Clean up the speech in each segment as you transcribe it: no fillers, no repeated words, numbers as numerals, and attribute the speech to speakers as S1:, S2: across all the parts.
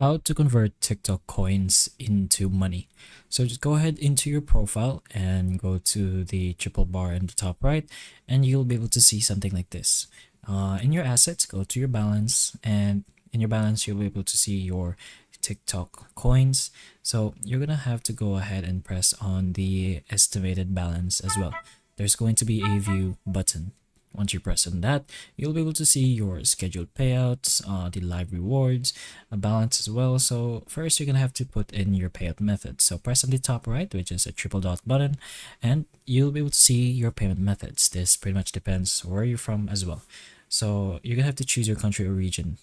S1: How to convert TikTok coins into money. So just go ahead into your profile and go to the triple bar in the top right, and you'll be able to see something like this. In your assets, go to your balance, and in your balance, you'll be able to see your TikTok coins. So you're gonna have to go ahead and press on the estimated balance as well. There's going to be a view button. Once you press on that, you'll be able to see your scheduled payouts, the live rewards, a balance as well. So first, you're gonna have to put in your payout method. So press on the top right, which is a triple dot button, and you'll be able to see your payment methods. This pretty much depends where you're from as well. So you're gonna have to choose your country or region.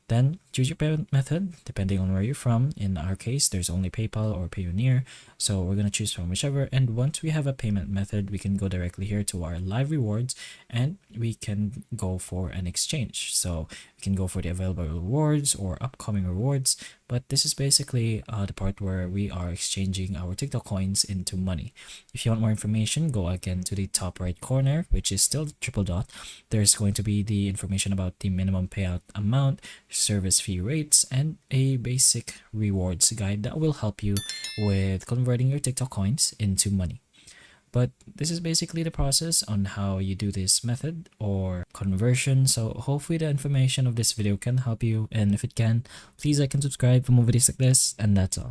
S1: Then choose your payment method depending on where you're from. In our case, there's only PayPal or Payoneer, so we're gonna choose from whichever. And once we have a payment method, we can go directly here to our live rewards, and we can go for an exchange. So we can go for the available rewards or upcoming rewards. But this is basically the part where we are exchanging our TikTok coins into money. If you want more information, go again to the top right corner, which is still the triple dot. There's going to be the information about the minimum payout amount, service fee rates, and a basic rewards guide that will help you with converting your TikTok coins into money. But this is basically the process on how you do this method or conversion. So hopefully the information of this video can help you, and if it can, please like and subscribe for more videos like this, and that's all.